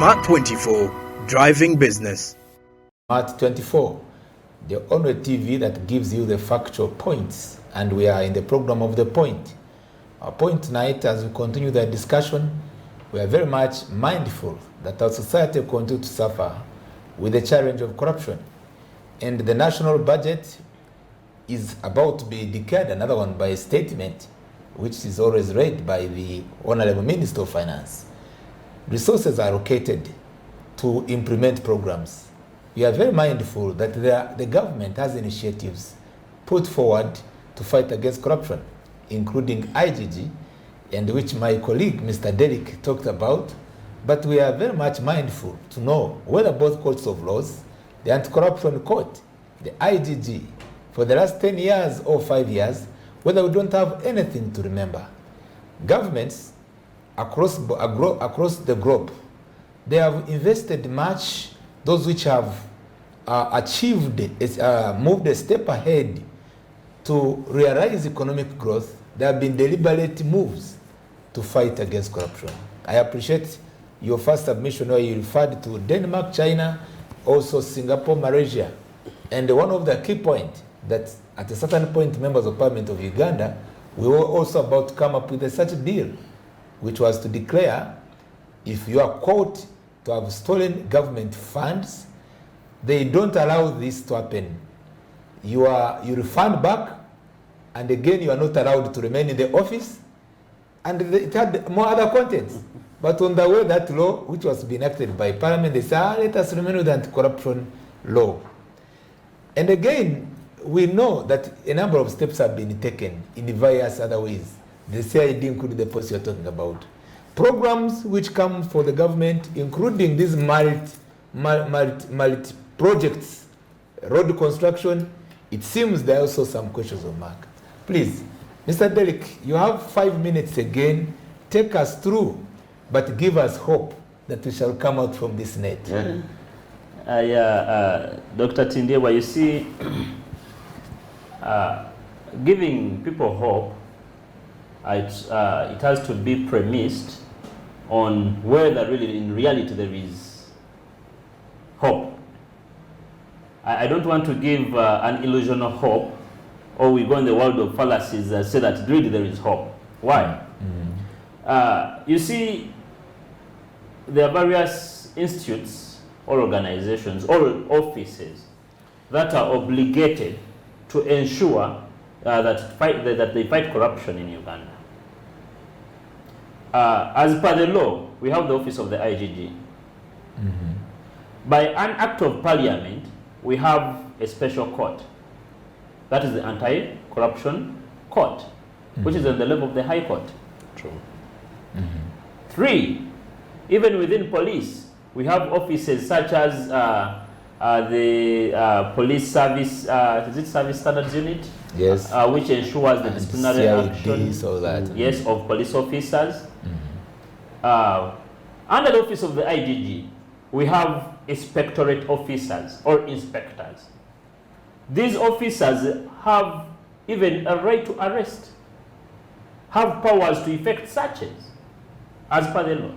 Smart 24, driving business. Smart 24, the only TV that gives you the factual points, and we are in the program of The Point. Our point tonight, as we continue the discussion, we are very much mindful that our society will continue to suffer with the challenge of corruption. And the national budget is about to be declared another one by a statement, which is always read by the Honorable Minister of Finance. Resources are allocated to implement programs. We are very mindful that the government has initiatives put forward to fight against corruption, including IGG, and which my colleague, Mr. Derek, talked about. But we are very much mindful to know whether both courts of laws, the Anti-Corruption Court, the IGG, for the last 10 years or 5 years, whether we don't have anything to remember. Governments across the globe, they have invested much. Those which have moved a step ahead to realize economic growth, there have been deliberate moves to fight against corruption. I appreciate your first submission where you referred to Denmark, China, also Singapore, Malaysia. And one of the key points that at a certain point, members of Parliament of Uganda, we were also about to come up with such a deal, which was to declare if you are caught to have stolen government funds, they don't allow this to happen. You refund back, and again you are not allowed to remain in the office, and it had more other contents. But on the way, that law, which was being enacted by Parliament, they said, let us remain with the anti-corruption law. And again, we know that a number of steps have been taken in various other ways. The CID including the post you're talking about. Programs which come for the government, including these multi projects, road construction, it seems there are also some questions of mark. Please, Mr. Derek, you have 5 minutes again. Take us through, but give us hope that we shall come out from this net. Dr. Tindewa, you see, giving people hope, it has to be premised on whether really in reality there is hope. I don't want to give an illusion of hope, or we go in the world of fallacies that say that really there is hope. Why? You see, there are various institutes or organizations or offices that are obligated to ensure that they fight corruption in Uganda. As per the law, we have the office of the IGG. By an act of parliament, we have a special court. That is the anti-corruption court, which is at the level of the High Court. True. 3, even within police, we have offices such as the police service, is it service standards unit? Yes. Which ensures the disciplinary action, so that. yes, of police officers. Under the office of the IGG, we have inspectorate officers or inspectors. These officers have even a right to arrest, have powers to effect searches, as per the law.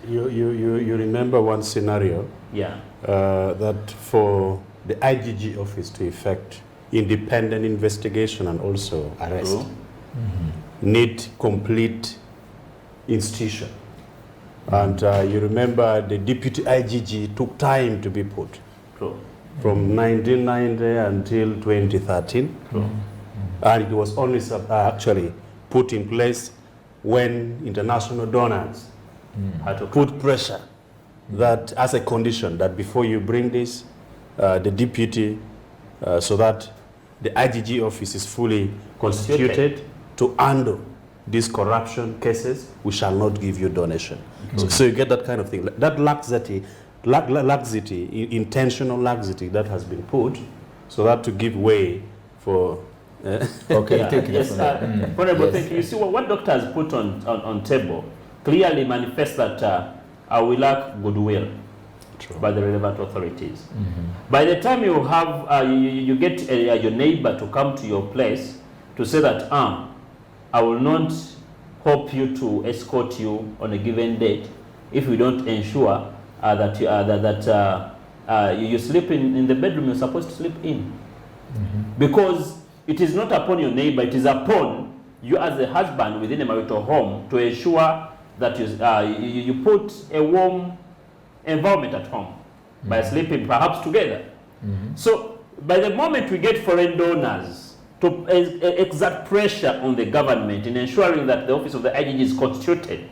You remember one scenario? Yeah. That for the IGG office to effect independent investigation and also arrest need complete institution. And you remember the deputy IGG took time to be put. True. From 1990 until 2013. And it was only actually put in place when international donors had to put pressure that as a condition that before you bring this, the deputy, so that the IGG office is fully constituted to handle these corruption cases, we shall not give you donation. So you get that kind of thing. That laxity, intentional laxity that has been put, so that to give way for... Okay, take it. Yes, Honorable, thank you. You see, what doctor has put on table clearly manifests that we lack goodwill by the relevant authorities. By the time you have, you get your neighbor to come to your place to say that, I will not help you to escort you on a given date, if we don't ensure that you sleep in the bedroom you're supposed to sleep in. Because it is not upon your neighbor, it is upon you as a husband within a marital home to ensure that you put a warm environment at home by sleeping perhaps together. So by the moment we get foreign donors to exert pressure on the government in ensuring that the office of the IGG is constituted,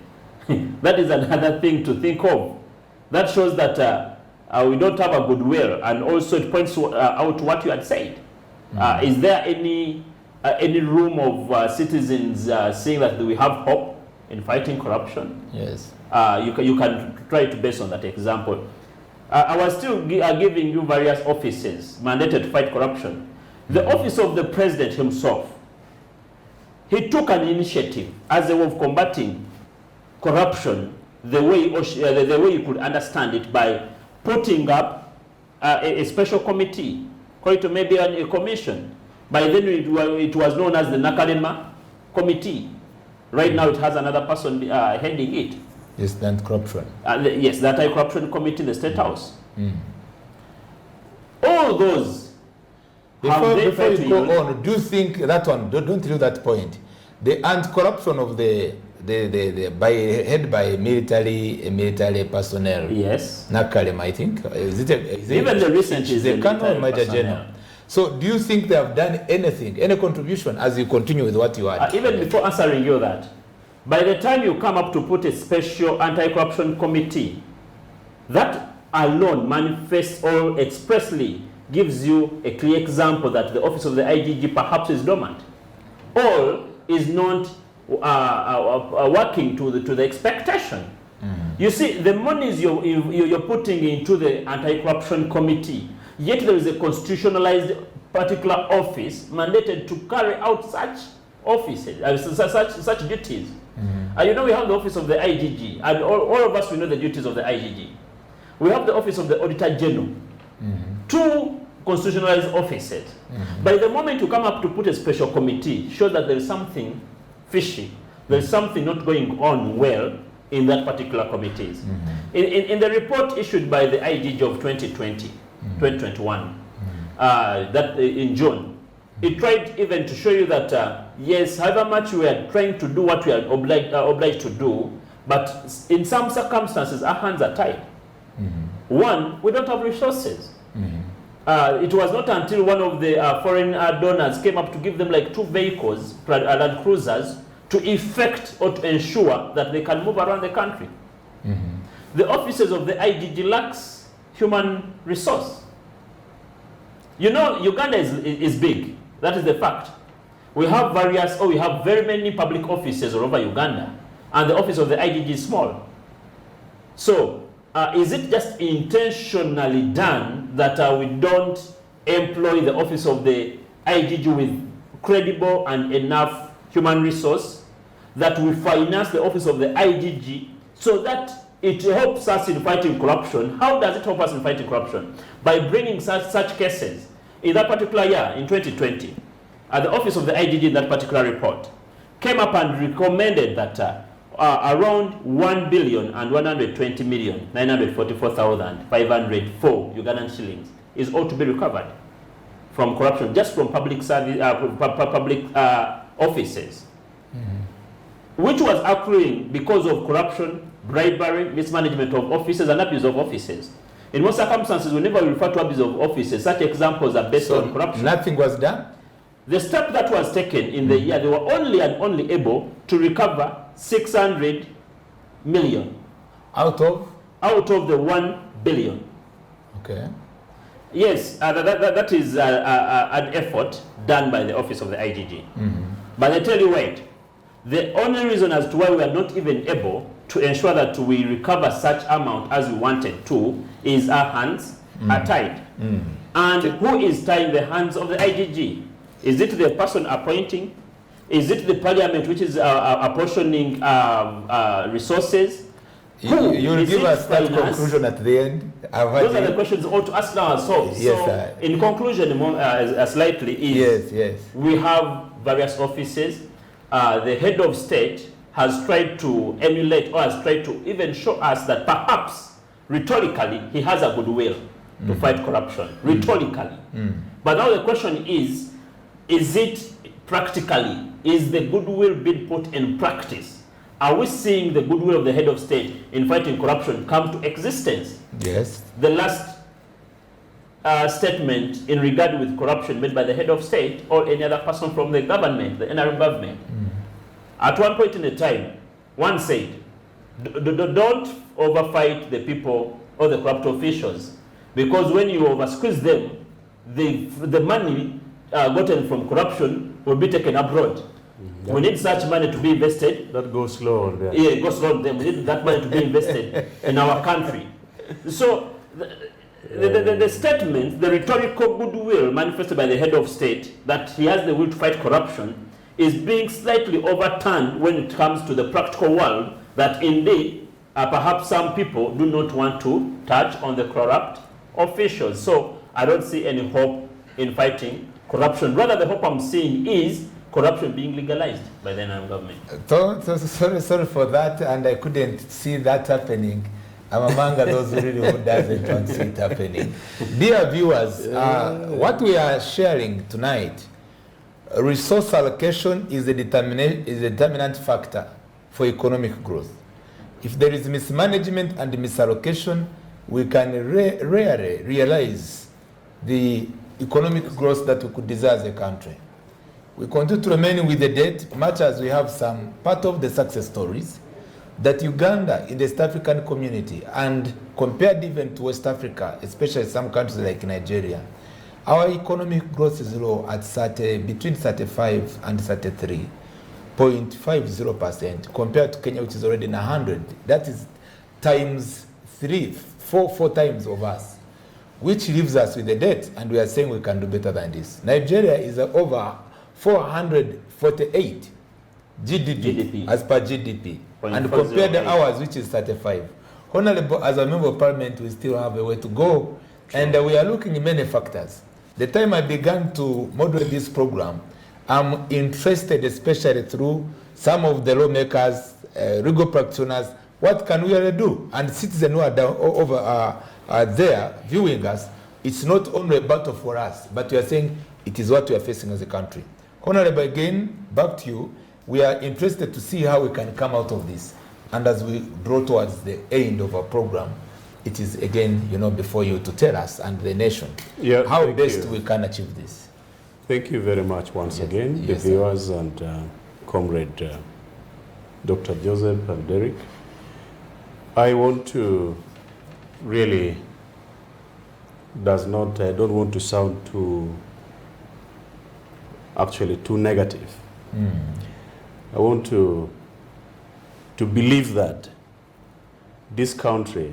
that is another thing to think of. That shows that we don't have a goodwill, and also it points out what you had said. Is there any room of citizens saying that we have hope in fighting corruption? Yes. You can try to base on that example. I was still giving you various offices mandated to fight corruption. The office of the president himself, he took an initiative as a way of combating corruption the way you could understand it, by putting up a special committee, call it maybe a commission. By then it was known as the Nakalema Committee. Right now it has another person heading it. Yes, anti-corruption. Yes, the anti-corruption committee in the State House. All those. Before you go on, do you think that one? Don't leave that point. The anti-corruption of the head by military personnel. Yes. Nakalem, I think. Even the recent is the Colonel Major General. So do you think they have done anything, any contribution as you continue with what you had? Even before answering you that, by the time you come up to put a special anti-corruption committee, that alone manifests or expressly gives you a clear example that the office of the IGG perhaps is dormant, or is not working to the expectation. You see, the monies you're putting into the anti-corruption committee, yet there is a constitutionalized particular office mandated to carry out such offices, such duties. You know, we have the office of the IGG, and all of us, we know the duties of the IGG. We have the office of the Auditor General, two constitutionalized offices. By the moment you come up to put a special committee, show that there is something fishy, there is something not going on well in that particular committees. In the report issued by the IGG of 2021, that in June, it tried even to show you that yes, however much we are trying to do what we are obliged to do, but in some circumstances our hands are tied. One, we don't have resources. It was not until one of the foreign donors came up to give them like 2 vehicles, land cruisers, to effect or to ensure that they can move around the country. The offices of the IGG lacks human resource. You know, Uganda is big. That is the fact. We have very many public offices all over Uganda, and the office of the IGG is small. So, is it just intentionally done that we don't employ the office of the IGG with credible and enough human resource, that we finance the office of the IGG so that it helps us in fighting corruption? How does it help us in fighting corruption? By bringing such cases. In that particular year, in 2020, the office of the IGG in that particular report came up and recommended that around 1,120,944,504 Ugandan shillings is all to be recovered from corruption, just from public service, public offices, which was accruing because of corruption, bribery, mismanagement of offices, and abuse of offices. In most circumstances, whenever we refer to abuse of offices, such examples are based on corruption. Nothing was done? The step that was taken in the year, they were only able to recover 600 million. Out of the 1 billion. Okay. Yes, that is an effort done by the office of the IGG. But I tell you what, the only reason as to why we are not even able to ensure that we recover such amount as we wanted to is our hands are tied. And who is tying the hands of the IGG? Is it the person appointing? Is it the parliament which is apportioning resources? You will give us that conclusion at the end. Those are the questions we ought to ask ourselves. Yes, so, in conclusion, slightly, is yes. we have various offices. The head of state has tried to emulate or has tried to even show us that perhaps rhetorically he has a goodwill to fight corruption, rhetorically. But now the question is it practically, is the goodwill being put in practice? Are we seeing the goodwill of the head of state in fighting corruption come to existence? Yes. The last statement in regard with corruption made by the head of state or any other person from the government, the NRM government, at one point in the time, one said, don't overfight the people or the corrupt officials, because when you oversqueeze them, the money gotten from corruption will be taken abroad. We need such money to be invested. That goes slow on there. Yeah, it goes slow on them. We need that money to be invested in our country. So the statement, the rhetorical goodwill manifested by the head of state that he has the will to fight corruption is being slightly overturned when it comes to the practical world, that indeed perhaps some people do not want to touch on the corrupt officials. So I don't see any hope in fighting corruption. Rather, the hope I'm seeing is corruption being legalized by the NRM government. Sorry for that, and I couldn't see that happening. I'm among those really who doesn't want to see it happening. Dear viewers, what we are sharing tonight, resource allocation is a determinant factor for economic growth. If there is mismanagement and misallocation, we can rarely realize the economic growth that we could desire as a country. We continue to remain with the debt, much as we have some part of the success stories that Uganda in the East African community, and compared even to West Africa, especially some countries like Nigeria, our economic growth is low at between 35 and 33.50% compared to Kenya, which is already in 100. That is times four times of us, which leaves us with a debt, and we are saying we can do better than this. Nigeria is over 448 GDP as per GDP, and compare the ours, which is 35. Honorable, as a member of parliament, we still have a way to go, and we are looking at many factors. The time I began to model this program, I'm interested, especially through some of the lawmakers, legal practitioners, what can we really do? And citizens who are there viewing us, it's not only a battle for us, but we are saying it is what we are facing as a country. Honorable, again, back to you. We are interested to see how we can come out of this. And as we draw towards the end of our program, it is again, before you to tell us and the nation how best we can achieve this. Thank you very much once again, the viewers and Comrade Dr. Joseph and Derek. I want to really I don't want to sound too negative. I want to believe that this country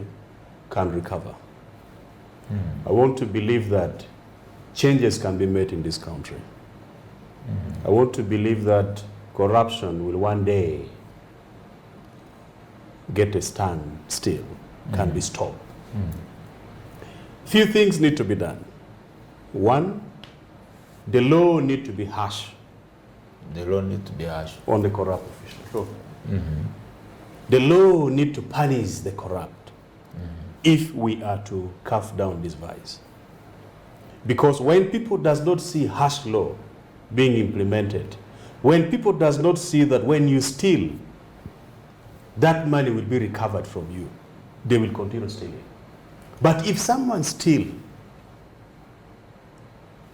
can recover. I want to believe that changes can be made in this country. I want to believe that corruption will one day get a standstill, can be stopped. Few things need to be done. One, the law need to be harsh. The law need to be harsh on the corrupt officials. The law need to punish the corrupt if we are to carve down this vice. Because when people does not see harsh law being implemented, when people does not see that when you steal, that money will be recovered from you, they will continue stealing. But if someone steals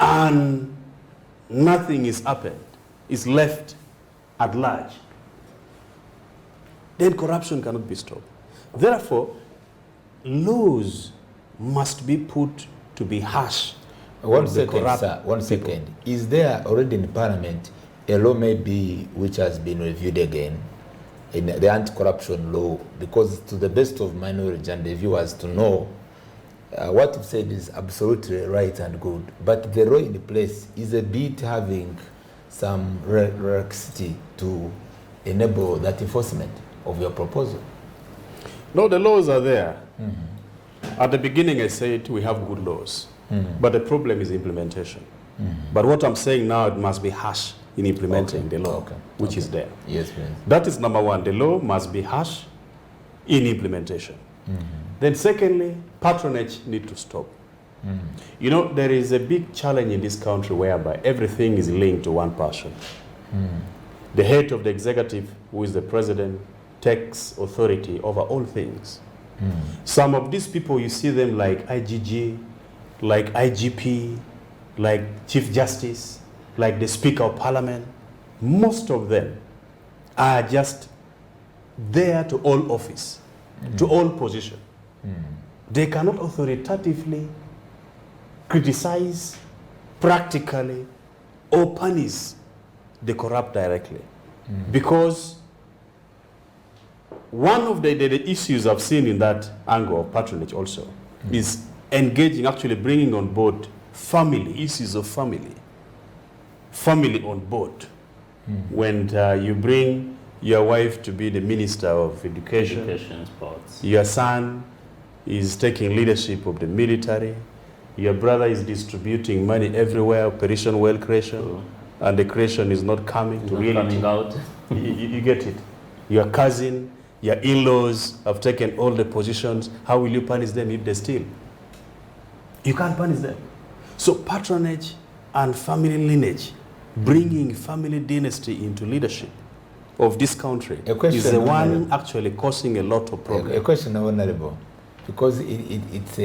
and nothing is happened, is left at large, then corruption cannot be stopped. Therefore, laws must be put to be harsh. One second, sir. One second. Is there already in Parliament a law maybe which has been reviewed again in the anti-corruption law? Because to the best of my knowledge and the viewers to know, what you've said is absolutely right and good. But the law in place is a bit having some laxity to enable that enforcement of your proposal. No, the laws are there. At the beginning I said we have good laws, but the problem is implementation. But what I'm saying now, it must be harsh in implementing the law, which is there. Yes, please. That is number one. The law must be harsh in implementation. Then secondly, patronage need to stop. You know, there is a big challenge in this country whereby everything is linked to one person. The head of the executive, who is the president, takes authority over all things. Some of these people, you see them like IGG, like IGP, like Chief Justice, like the Speaker of Parliament. Most of them are just there to all office, to all position. They cannot authoritatively criticize practically or punish the corrupt directly. Because one of the issues I've seen in that angle of patronage also is engaging, actually bringing on board family, issues of family on board. When you bring your wife to be the Minister of Education, sports. Your son is taking leadership of the military, your brother is distributing money everywhere, Operation Well Creation, and the creation is not coming to reality. Coming out. You get it. Your cousin, your in-laws have taken all the positions. How will you punish them if they steal? You can't punish them. So patronage and family lineage, bringing family dynasty into leadership of this country is the one actually causing a lot of problems. A question, Honorable, because it's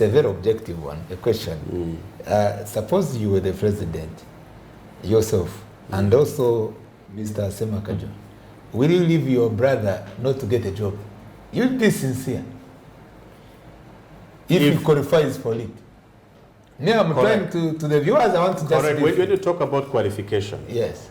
a very objective one. A question. Suppose you were the president yourself, and also Mr. Semakajo, will you leave your brother not to get a job? You'll be sincere. If he qualifies for it. Now I'm trying to the viewers, I want to just... Correct. When you talk about qualification, yes,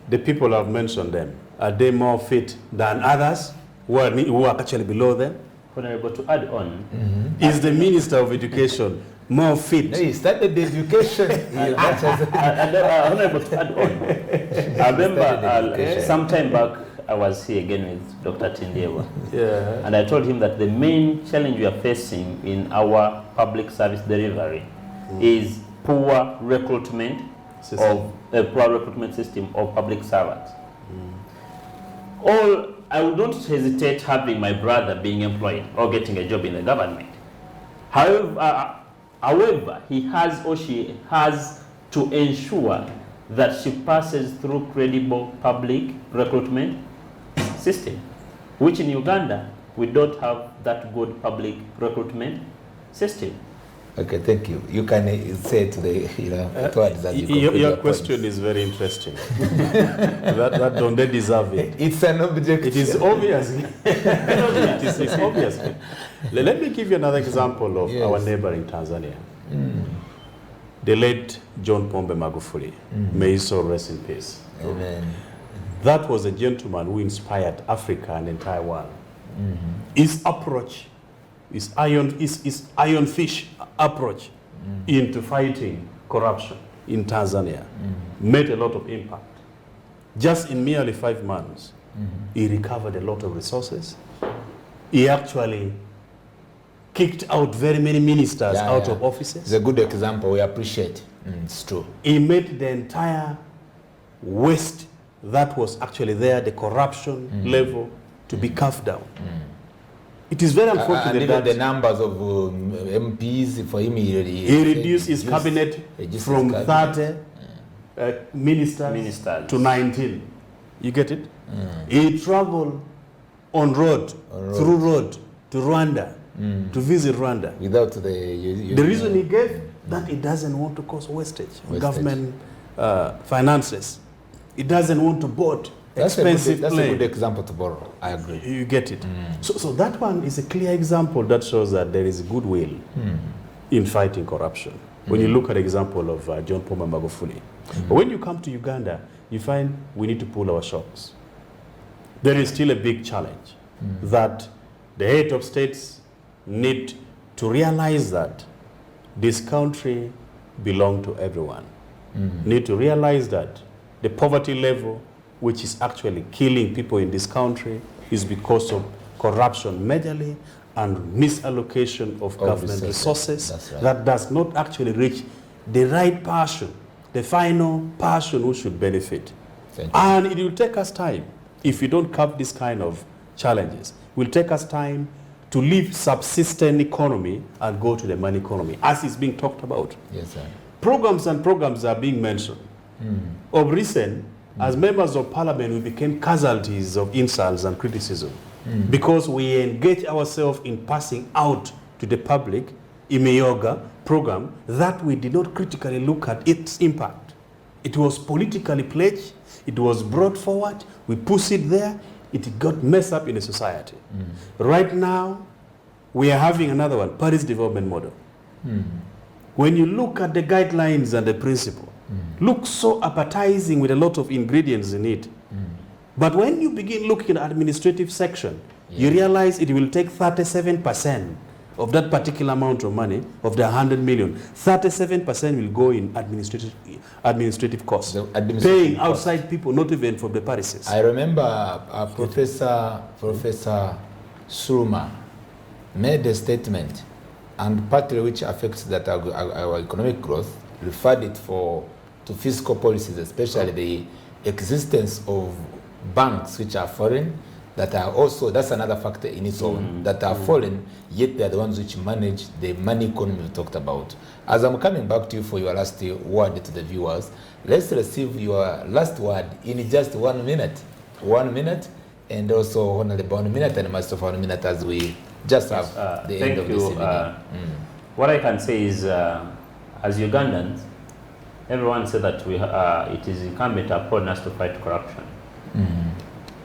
the people I've mentioned them, are they more fit than others who are actually below them? Honorable, to add on, Is the Minister of Education more fit? no, he started the education. Honorable, to add on, I remember some time back, I was here again with Dr. Tindewa. Yeah. And I told him that the main challenge we are facing in our public service delivery is poor recruitment System. system of public servants. I would not hesitate having my brother being employed or getting a job in the government. However, he has or she has to ensure that she passes through credible public recruitment system, which in Uganda, we don't have that good public recruitment system. Okay, thank you. You can say to the, towards that. Your question is very interesting. that they deserve it. It's an objective. It is obvious. It's obvious. Let me give you another example of our neighbor in Tanzania. The late John Pombe Magufuli. May his soul rest in peace. Amen. That was a gentleman who inspired Africa and the entire world. His approach, his iron fish approach into fighting corruption in Tanzania made a lot of impact. Just in merely 5 months, he recovered a lot of resources. He actually kicked out very many ministers out of offices. It's a good example. We appreciate. It's true. He made the entire waste that was actually there, the corruption level, to be carved down. It is very unfortunate and that the numbers of MPs for him, he reduced his cabinet from 30 ministers to 19. You get it? He traveled on road, through road to Rwanda to visit Rwanda. Without the reason he gave that he doesn't want to cause wastage. Government finances. He doesn't want to board expensive That's a good example to borrow. I agree. You get it. So that one is a clear example that shows that there is goodwill in fighting corruption. When you look at the example of John Pombe Magufuli. But when you come to Uganda, you find we need to pull our shocks. There is still a big challenge that the head of states need to realize that this country belongs to everyone. Need to realize that the poverty level, which is actually killing people in this country, is because of corruption majorly and misallocation of government resources that does not actually reach the right person the final person who should benefit. Thank you. And it will take us time. If we don't have this kind of challenges, it will take us time to leave subsistence economy and go to the money economy, as is being talked about. Yes, sir. Programs are being mentioned. Of recent, as members of parliament, we became casualties of insults and criticism because we engage ourselves in passing out to the public Imeyoga program that we did not critically look at its impact. It was politically pledged, it was brought forward, we pushed it there, it got messed up in the society. Right now, we are having another one, Paris Development Model. When you look at the guidelines and the principle, looks so appetizing with a lot of ingredients in it. But when you begin looking at administrative section, you realize it will take 37% of that particular amount of money, of the 100 million. 37% will go in administrative costs, paying outside people, not even from the parishes. I remember Professor Suruma made a statement, and partly which affects that our economic growth, referred it to fiscal policies, especially the existence of banks which are foreign, that are also, that's another factor in its own, that are foreign, yet they're the ones which manage the money economy we talked about. As I'm coming back to you for your last word to the viewers, let's receive your last word in just 1 minute. 1 minute, and also Honorable 1 minute, and Master for 1 minute, as we just have the end of this evening. What I can say is, as Ugandans, everyone said that it is incumbent upon us to fight corruption.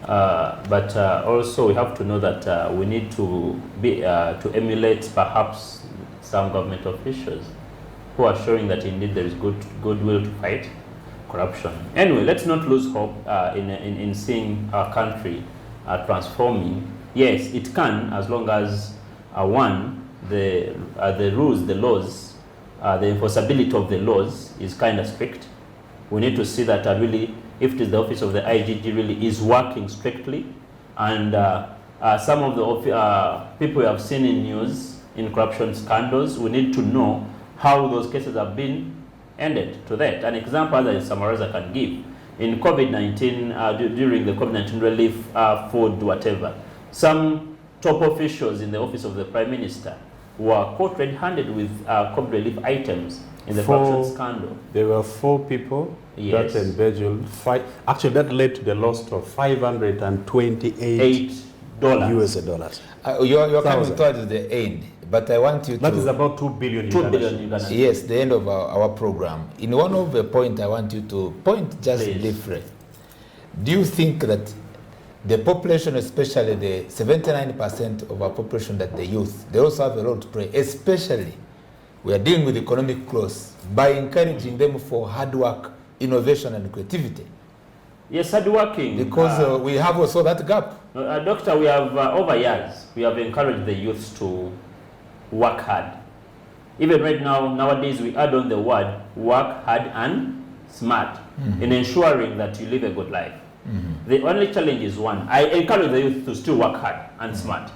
But also we have to know that we need to emulate perhaps some government officials who are showing that indeed there is goodwill to fight corruption. Anyway, let's not lose hope in seeing our country transforming. Yes, it can, as long as one, the rules, the laws, the enforceability of the laws is kind of strict. We need to see that really, if it is the office of the IGG really is working strictly, and some of the people we have seen in news in corruption scandals, we need to know how those cases have been ended to that. An example as a summarizer can give, in COVID-19, during the COVID-19 relief food, whatever, some top officials in the office of the Prime Minister were caught red-handed with COVID relief items in the corruption scandal. There were 4 people that embezzled. Actually, that led to the loss of $528 US dollars. You're coming towards the end, but I want you to... That is about 2 billion. 2 billion Uganda. Yes, the end of our program. In one of the points, I want you to point just different. Do you think that the population, especially the 79% of our population, that the youth, they also have a role to play, especially we are dealing with economic growth by encouraging them for hard work, innovation, and creativity? Yes, hard working. Because we have also that gap. Doctor, we have, over years, we have encouraged the youth to work hard. Even right now, nowadays, we add on the word work hard and smart in ensuring that you live a good life. The only challenge is one. I encourage the youth to still work hard and smart.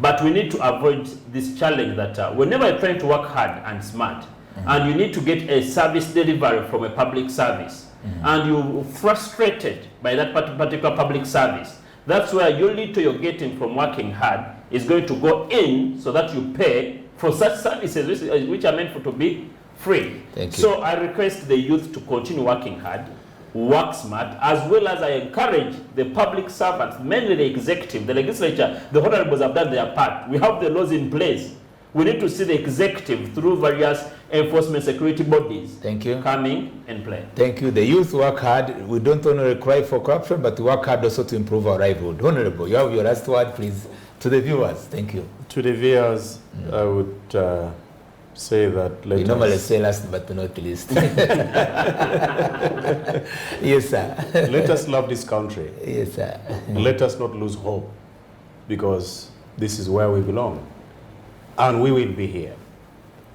But we need to avoid this challenge that whenever you're trying to work hard and smart, and you need to get a service delivery from a public service, and you're frustrated by that particular public service, that's where your little you're getting from working hard is going to go in so that you pay for such services which are meant to be free. Thank you. So I request the youth to continue working hard, work smart, as well as I encourage the public servants, mainly the executive, the legislature, the honorables have done their part. We have the laws in place. We need to see the executive through various enforcement security bodies coming and play. Thank you. The youth work hard. We don't only cry for corruption, but we work hard also to improve our livelihood. Honorable, you have your last word, please, to the viewers. Thank you. To the viewers, I would say that we normally say last but not least. Yes, sir. Let us love this country. Yes, sir. Let us not lose hope, because this is where we belong. And we will be here.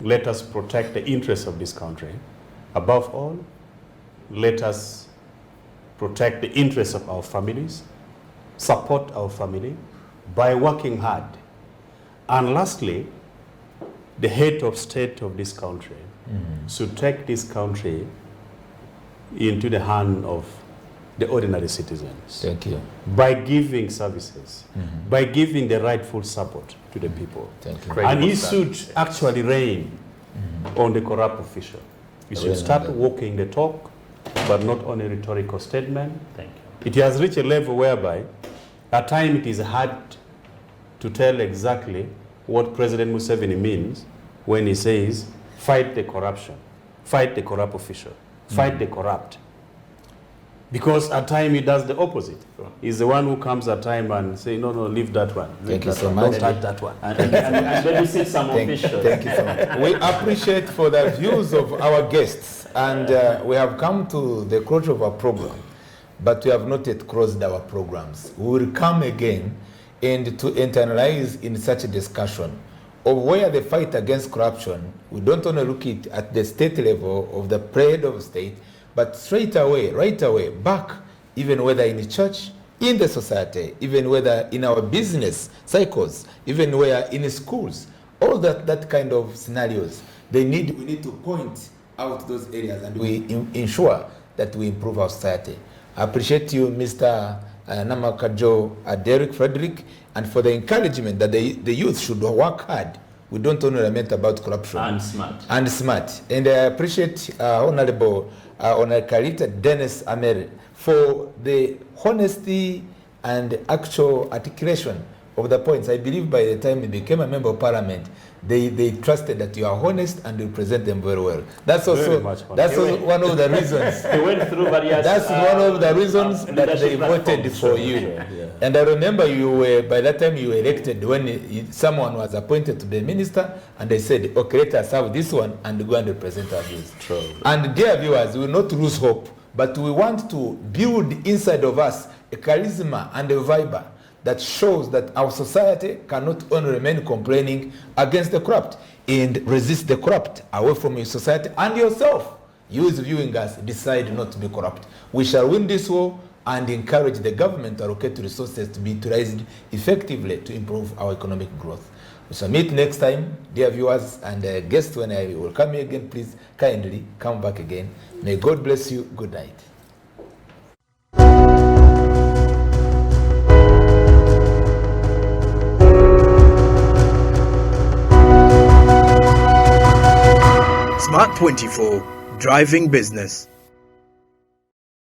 Let us protect the interests of this country. Above all, let us protect the interests of our families, support our family by working hard. And lastly, the head of state of this country should take this country into the hand of the ordinary citizens. Thank you. By giving services, by giving the rightful support to the people. Thank you. And he Credible should actually reign on the corrupt official. He should start walking the talk, but not on a rhetorical statement. Thank you. It has reached a level whereby at times it is hard to tell exactly what President Museveni means when he says, fight the corruption, fight the corrupt official, fight the corrupt. Because at times he does the opposite. Sure. He's the one who comes at time and say, no, leave that one. Thank you that so one. much. Don't touch that one. And babysit some officials. Thank you so much. We appreciate for the views of our guests, and we have come to the close of our program, but we have not yet closed our programs. We will come again and to internalize in such a discussion of where the fight against corruption, we don't only look at the state level of the pride of state, but straight away, right away, back, even whether in the church, in the society, even whether in our business cycles, even where in schools, all that kind of scenarios, we need to point out those areas, and we ensure that we improve our society. I appreciate you, Mr. Namakajo Derek Frederick, and for the encouragement that the youth should work hard. We don't only lament about corruption. And smart. And smart. And I appreciate Honorable Karita Dennis Amere for the honesty and actual articulation of the points. I believe by the time he became a member of parliament, they trusted that you are honest and you present them very well. That's also one of the reasons. He went through various. That's one of the reasons that they voted for you. Yeah. And I remember you were, by that time you were elected when someone was appointed to the minister, and they said, okay, let us have this one and go and represent our views. True. And dear viewers, we will not lose hope, but we want to build inside of us a charisma and a vibe that shows that our society cannot only remain complaining against the corrupt and resist the corrupt away from your society and yourself. You as viewing us, decide not to be corrupt. We shall win this war and encourage the government to allocate resources to be utilized effectively to improve our economic growth. We shall meet next time, dear viewers and guests. When I will come here again, please kindly come back again. May God bless you. Good night. Smart 24, driving business.